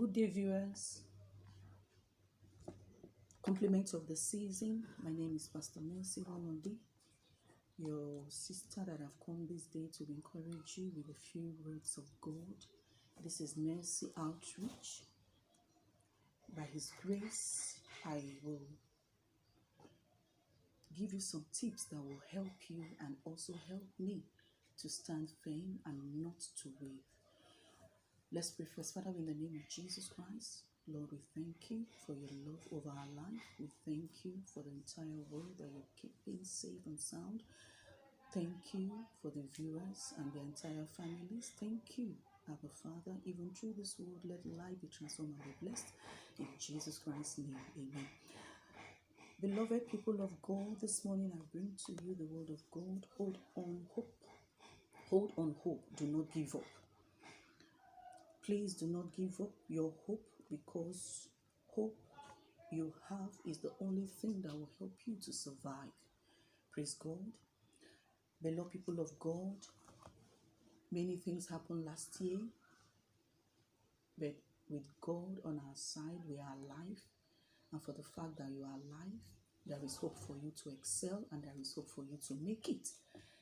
Good day, viewers. Compliments of the season. My name is Pastor Mercy Ronaldi, your sister that have come this day to encourage you with a few words of God. This is Mercy Outreach. By His grace, I will give you some tips that will help you and also help me to stand firm and not to wave. Let's pray first. Father, in the name of Jesus Christ, Lord, we thank you for your love over our life. We thank you for the entire world that you're keeping safe and sound. Thank you for the viewers and the entire families. Thank you, Abba Father. Even through this world, let life be transformed and be blessed. In Jesus Christ's name, amen. Beloved people of God, this morning I bring to you the word of God. Hold on hope. Hold on hope. Do not give up. Please do not give up your hope, because hope you have is the only thing that will help you to survive. Praise God. Beloved people of God, many things happened last year, but with God on our side, we are alive. And for the fact that you are alive, there is hope for you to excel and there is hope for you to make it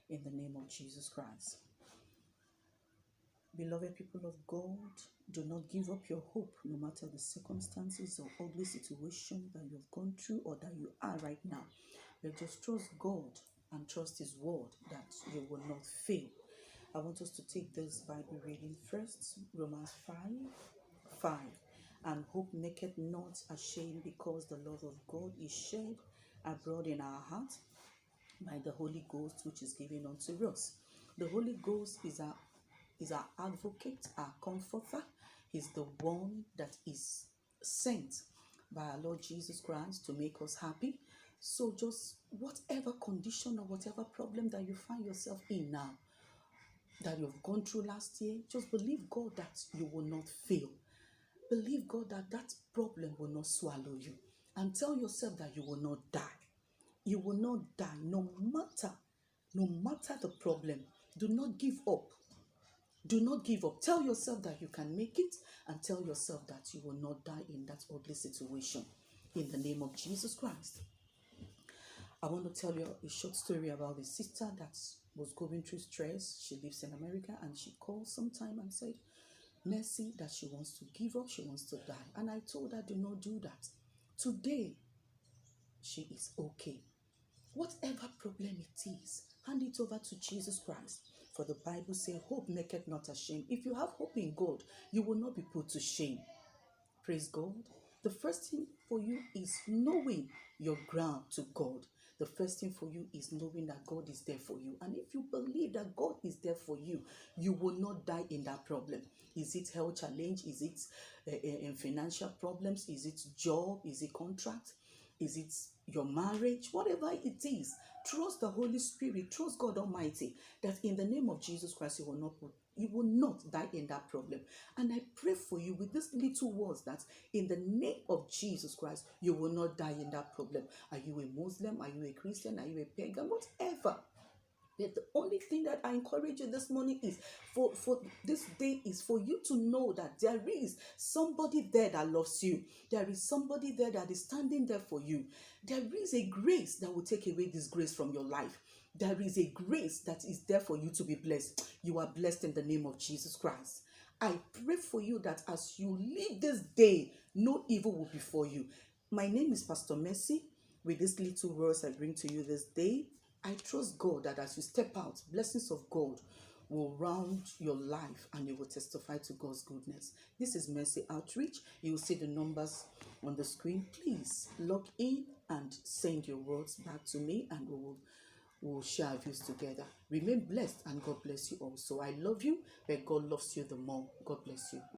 in the name of Jesus Christ. Beloved people of God, do not give up your hope no matter the circumstances or ugly situation that you've gone through or that you are right now. But just trust God and trust His word that you will not fail. I want us to take this Bible reading first, Romans 5:5. And hope maketh not ashamed, because the love of God is shed abroad in our hearts by the Holy Ghost, which is given unto us. The Holy Ghost is our advocate, our comforter. He's the one that is sent by our Lord Jesus Christ to make us happy. So just whatever condition or whatever problem that you find yourself in now, that you've gone through last year, just believe God that you will not fail. Believe God that that problem will not swallow you. And tell yourself that you will not die. You will not die no matter the problem. Do not give up. Do not give up. Tell yourself that you can make it, and tell yourself that you will not die in that ugly situation. In the name of Jesus Christ. I want to tell you a short story about a sister that was going through stress. She lives in America, and she called sometime and said, Mercy, that she wants to give up, she wants to die. And I told her, do not do that. Today, she is okay. Whatever problem it is, hand it over to Jesus Christ. For the Bible says, hope maketh not ashamed. If you have hope in God, you will not be put to shame. Praise God. The first thing for you is knowing your ground to God. The first thing for you is knowing that God is there for you. And if you believe that God is there for you, you will not die in that problem. Is it health challenge? Is it financial problems? Is it job? Is it contract? Is it your marriage? Whatever it is, trust the Holy Spirit, trust God Almighty, that in the name of Jesus Christ, you will not die in that problem. And I pray for you with these little words that in the name of Jesus Christ, you will not die in that problem. Are you a Muslim? Are you a Christian? Are you a pagan? Whatever. But the only thing that I encourage you this morning is for this day is for you to know that there is somebody there that loves you. There is somebody there that is standing there for you. There is a grace that will take away this grace from your life. There is a grace that is there for you to be blessed. You are blessed in the name of Jesus Christ. I pray for you that as you live this day, no evil will befall you. My name is Pastor Mercy. With these little words I bring to you this day, I trust God that as you step out, blessings of God will round your life and you will testify to God's goodness. This is Mercy Outreach. You will see the numbers on the screen. Please log in and send your words back to me, and we will share our views together. Remain blessed, and God bless you also. I love you, but God loves you the more. God bless you.